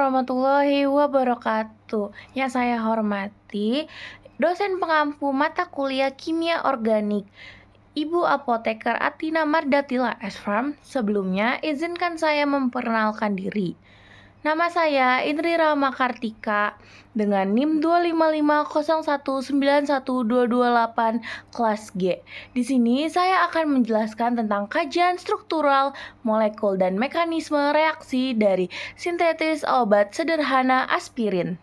warahmatullahi wabarakatuh. Yang saya hormati, dosen pengampu mata kuliah Kimia Organik, Ibu Apoteker Atina Mardatila Esfarm. Sebelumnya, izinkan saya memperkenalkan diri. Nama saya Indri Rama Kartika dengan NIM 25501912228 kelas G. Di sini saya akan menjelaskan tentang kajian struktural, molekul dan mekanisme reaksi dari sintetis obat sederhana aspirin.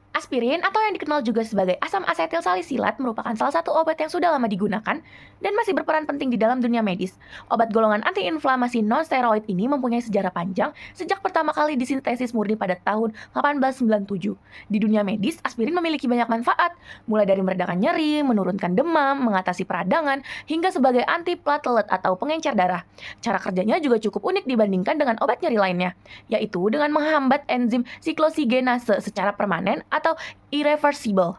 Aspirin atau yang dikenal juga sebagai asam asetil salisilat merupakan salah satu obat yang sudah lama digunakan dan masih berperan penting di dalam dunia medis. Obat golongan antiinflamasi non-steroid ini mempunyai sejarah panjang sejak pertama kali disintesis murni pada tahun 1897. Di dunia medis, aspirin memiliki banyak manfaat, mulai dari meredakan nyeri, menurunkan demam, mengatasi peradangan, hingga sebagai antiplatelet atau pengencer darah. Cara kerjanya juga cukup unik dibandingkan dengan obat nyeri lainnya, yaitu dengan menghambat enzim siklosigenase secara permanen atau irreversible.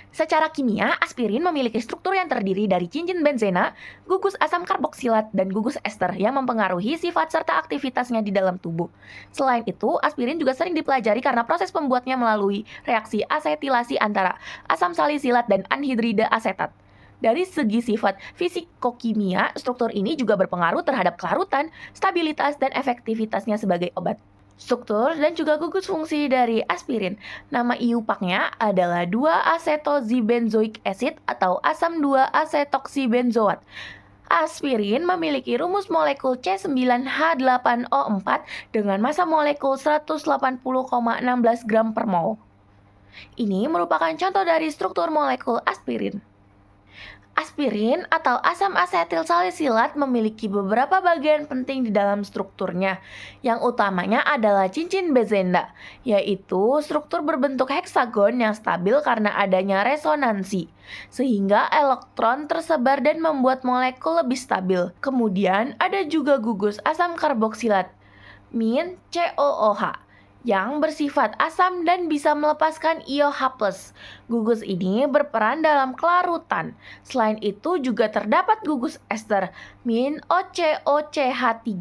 Secara kimia, aspirin memiliki struktur yang terdiri dari cincin benzena, gugus asam karboksilat, dan gugus ester yang mempengaruhi sifat serta aktivitasnya di dalam tubuh. Selain itu, aspirin juga sering dipelajari karena proses pembuatnya melalui reaksi asetilasi antara asam salisilat dan anhidrida asetat. Dari segi sifat fisikokimia, struktur ini juga berpengaruh terhadap kelarutan, stabilitas, dan efektivitasnya sebagai obat. Struktur dan juga gugus fungsi dari aspirin. Nama IUPAC-nya adalah 2-acetozibenzoic acid atau asam 2-asetoksibenzoat. Aspirin memiliki rumus molekul C9H8O4 dengan massa molekul 180,16 gram per mol. Ini merupakan contoh dari struktur molekul aspirin. Aspirin atau asam asetil salisilat memiliki beberapa bagian penting di dalam strukturnya. Yang utamanya adalah cincin benzena, yaitu struktur berbentuk heksagon yang stabil karena adanya resonansi, sehingga elektron tersebar dan membuat molekul lebih stabil. Kemudian ada juga gugus asam karboksilat, min COOH, yang bersifat asam dan bisa melepaskan ion H+. Gugus ini berperan dalam kelarutan. Selain itu juga terdapat gugus ester, min OCOCH3,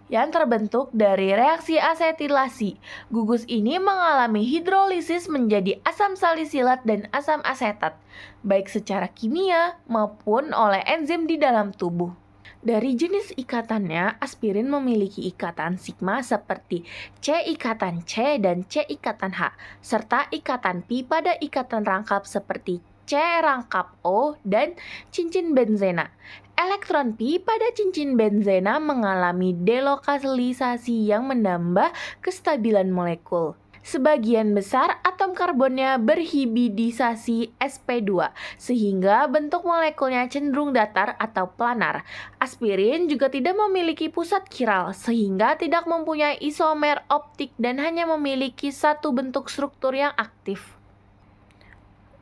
yang terbentuk dari reaksi asetilasi. Gugus ini mengalami hidrolisis menjadi asam salisilat dan asam asetat, baik secara kimia maupun oleh enzim di dalam tubuh. Dari jenis ikatannya, aspirin memiliki ikatan sigma seperti C ikatan C dan C ikatan H, serta ikatan pi pada ikatan rangkap seperti C rangkap O dan cincin benzena. Elektron pi pada cincin benzena mengalami delokalisasi yang menambah kestabilan molekul. Sebagian besar atom karbonnya berhibridisasi sp2, sehingga bentuk molekulnya cenderung datar atau planar. Aspirin juga tidak memiliki pusat kiral, sehingga tidak mempunyai isomer optik dan hanya memiliki satu bentuk struktur yang aktif.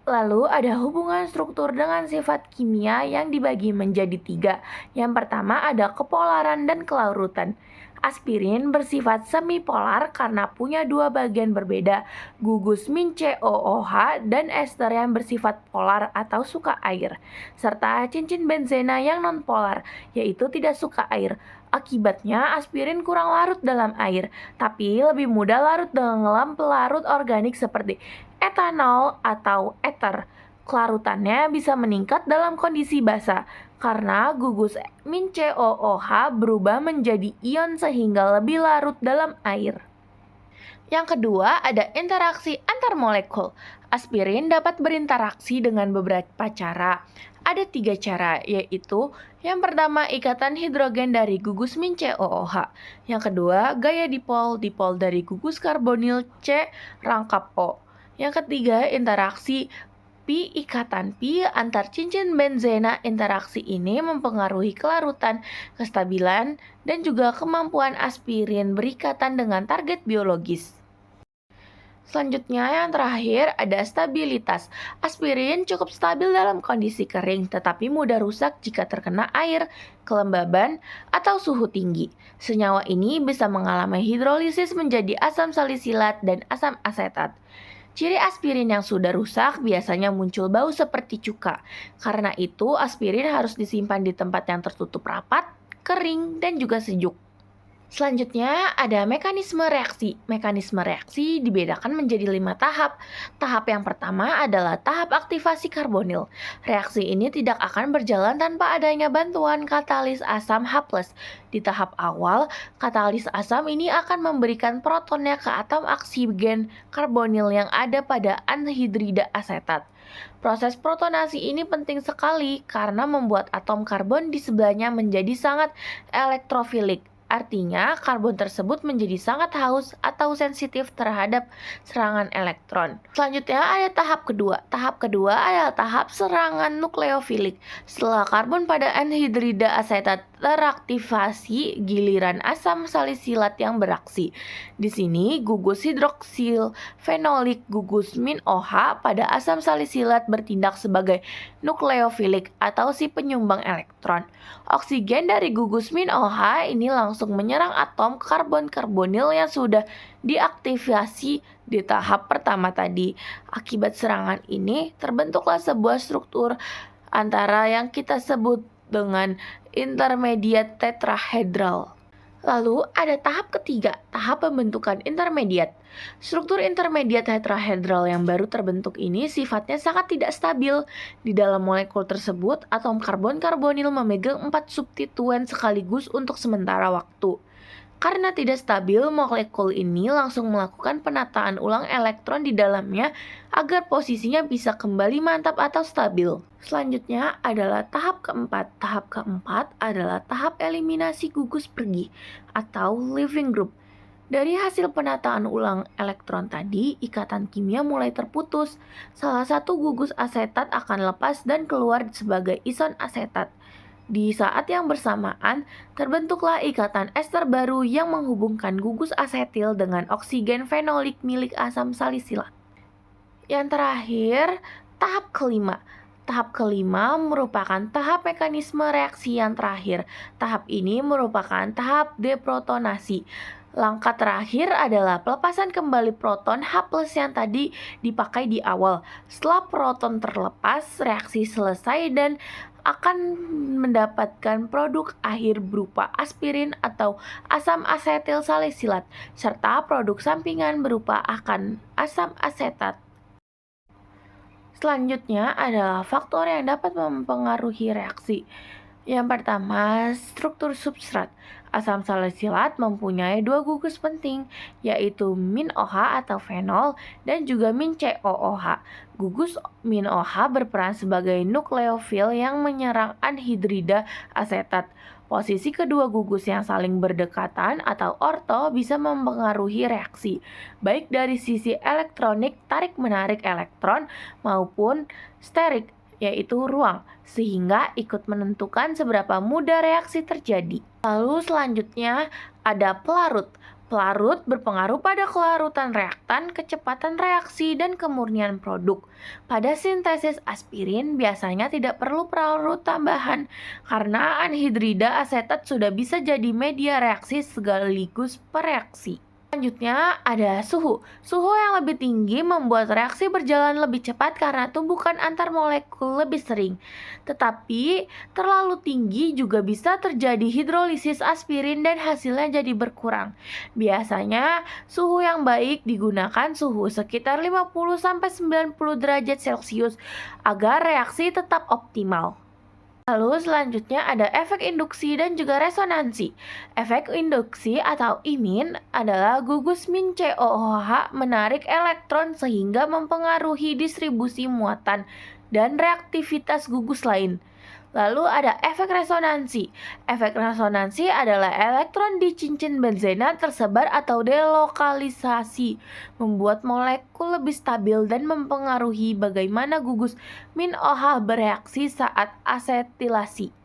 Lalu ada hubungan struktur dengan sifat kimia yang dibagi menjadi 3. Yang pertama ada kepolaran dan kelarutan. Aspirin bersifat semipolar karena punya 2 bagian berbeda, gugus min COOH dan ester yang bersifat polar atau suka air, serta cincin benzena yang nonpolar, yaitu tidak suka air. Akibatnya aspirin kurang larut dalam air, tapi lebih mudah larut dalam pelarut organik seperti etanol atau ether. Kelarutannya bisa meningkat dalam kondisi basah karena gugus min COOH berubah menjadi ion sehingga lebih larut dalam air. Yang kedua ada interaksi antar molekul. Aspirin dapat berinteraksi dengan beberapa cara. Ada 3 cara, yaitu yang pertama ikatan hidrogen dari gugus min COOH. Yang kedua gaya dipol dari gugus karbonil C rangkap O. Yang ketiga interaksi pi ikatan pi antar cincin benzena. Interaksi ini mempengaruhi kelarutan, kestabilan, dan juga kemampuan aspirin berikatan dengan target biologis. Selanjutnya yang terakhir ada stabilitas. Aspirin cukup stabil dalam kondisi kering tetapi mudah rusak jika terkena air, kelembaban, atau suhu tinggi. Senyawa ini bisa mengalami hidrolisis menjadi asam salisilat dan asam asetat. Ciri aspirin yang sudah rusak biasanya muncul bau seperti cuka. Karena itu, aspirin harus disimpan di tempat yang tertutup rapat, kering, dan juga sejuk. Selanjutnya ada mekanisme reaksi. Mekanisme reaksi dibedakan menjadi 5 tahap. Tahap yang pertama adalah tahap aktivasi karbonil. Reaksi ini tidak akan berjalan tanpa adanya bantuan katalis asam H+. Di tahap awal, katalis asam ini akan memberikan protonnya ke atom oksigen karbonil yang ada pada anhidrida asetat. Proses protonasi ini penting sekali karena membuat atom karbon di sebelahnya menjadi sangat elektrofilik. Artinya, karbon tersebut menjadi sangat haus atau sensitif terhadap serangan elektron. Selanjutnya ada tahap kedua. Tahap kedua adalah tahap serangan nukleofilik. Setelah karbon pada anhidrida asetat teraktivasi, giliran asam salisilat yang beraksi. Di sini, gugus hidroksil fenolik gugus min OH pada asam salisilat bertindak sebagai nukleofilik atau si penyumbang elektron. Oksigen dari gugus min OH ini langsung menyerang atom karbon karbonil yang sudah diaktifasi di tahap pertama tadi. Akibat serangan ini terbentuklah sebuah struktur antara yang kita sebut dengan intermediate tetrahedral. Lalu ada tahap ketiga, tahap pembentukan intermediat. Struktur intermediat tetrahedral yang baru terbentuk ini sifatnya sangat tidak stabil. Di dalam molekul tersebut, atom karbon karbonil memegang 4 substituen sekaligus untuk sementara waktu. Karena tidak stabil, molekul ini langsung melakukan penataan ulang elektron di dalamnya agar posisinya bisa kembali mantap atau stabil. Selanjutnya adalah tahap keempat. Tahap keempat adalah tahap eliminasi gugus pergi atau leaving group. Dari hasil penataan ulang elektron tadi, ikatan kimia mulai terputus. Salah satu gugus asetat akan lepas dan keluar sebagai ison asetat. Di saat yang bersamaan, terbentuklah ikatan ester baru yang menghubungkan gugus asetil dengan oksigen fenolik milik asam salisilat. Yang terakhir, tahap kelima. Tahap kelima merupakan tahap mekanisme reaksi yang terakhir. Tahap ini merupakan tahap deprotonasi. Langkah terakhir adalah pelepasan kembali proton H+ yang tadi dipakai di awal. Setelah proton terlepas, reaksi selesai dan akan mendapatkan produk akhir berupa aspirin atau asam asetil salisilat, serta produk sampingan berupa akan asam asetat. Selanjutnya adalah faktor yang dapat mempengaruhi reaksi. Yang pertama, struktur substrat. Asam salisilat mempunyai 2 gugus penting, yaitu min OH atau fenol dan juga min COOH. Gugus min OH berperan sebagai nukleofil yang menyerang anhidrida asetat. Posisi kedua gugus yang saling berdekatan atau orto bisa mempengaruhi reaksi, baik dari sisi elektronik tarik-menarik elektron maupun sterik, yaitu ruang, sehingga ikut menentukan seberapa mudah reaksi terjadi. Lalu selanjutnya ada pelarut. Pelarut berpengaruh pada kelarutan reaktan, kecepatan reaksi, dan kemurnian produk. Pada sintesis aspirin biasanya tidak perlu pelarut tambahan karena anhidrida asetat sudah bisa jadi media reaksi sekaligus pereaksi. Selanjutnya ada suhu. Suhu yang lebih tinggi membuat reaksi berjalan lebih cepat karena tumbukan antar molekul lebih sering. Tetapi terlalu tinggi juga bisa terjadi hidrolisis aspirin dan hasilnya jadi berkurang. Biasanya suhu yang baik digunakan suhu sekitar 50-90 derajat Celcius agar reaksi tetap optimal. Lalu selanjutnya ada efek induksi dan juga resonansi. Efek induksi atau imin adalah gugus min COOH menarik elektron sehingga mempengaruhi distribusi muatan dan reaktivitas gugus lain. Lalu ada efek resonansi. Efek resonansi adalah elektron di cincin benzena tersebar atau delokalisasi, membuat molekul lebih stabil dan mempengaruhi bagaimana gugus min OH bereaksi saat asetilasi.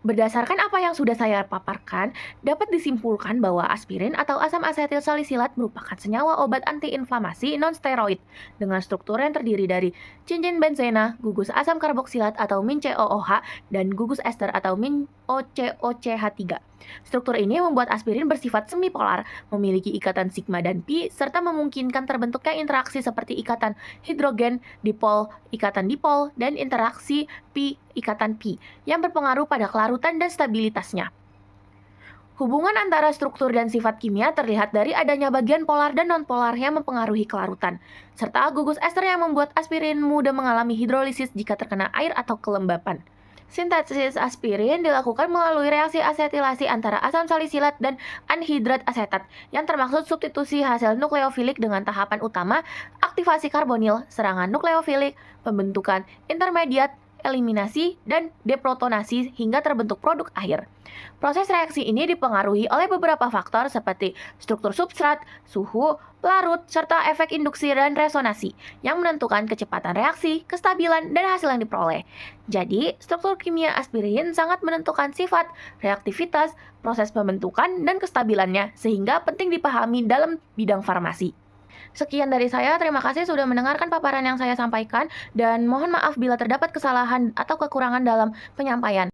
Berdasarkan apa yang sudah saya paparkan, dapat disimpulkan bahwa aspirin atau asam asetil salisilat merupakan senyawa obat antiinflamasi non-steroid dengan struktur yang terdiri dari cincin benzena, gugus asam karboksilat atau min COOH, dan gugus ester atau min OCOCH3. Struktur ini membuat aspirin bersifat semipolar, memiliki ikatan sigma dan pi, serta memungkinkan terbentuknya interaksi seperti ikatan hidrogen dipol, ikatan dipol, dan interaksi pi, ikatan pi, yang berpengaruh pada kelarutan dan stabilitasnya. Hubungan antara struktur dan sifat kimia terlihat dari adanya bagian polar dan nonpolar yang mempengaruhi kelarutan, serta gugus ester yang membuat aspirin mudah mengalami hidrolisis jika terkena air atau kelembapan. Sintesis aspirin dilakukan melalui reaksi asetilasi antara asam salisilat dan anhidrat asetat, yang termaksud substitusi hasil nukleofilik dengan tahapan utama aktivasi karbonil, serangan nukleofilik, pembentukan intermediat, eliminasi, dan deprotonasi hingga terbentuk produk akhir. Proses reaksi ini dipengaruhi oleh beberapa faktor seperti struktur substrat, suhu, larut, serta efek induksi dan resonansi yang menentukan kecepatan reaksi, kestabilan, dan hasil yang diperoleh. Jadi, struktur kimia aspirin sangat menentukan sifat, reaktivitas, proses pembentukan, dan kestabilannya, sehingga penting dipahami dalam bidang farmasi. Sekian dari saya, terima kasih sudah mendengarkan paparan yang saya sampaikan, dan mohon maaf bila terdapat kesalahan atau kekurangan dalam penyampaian.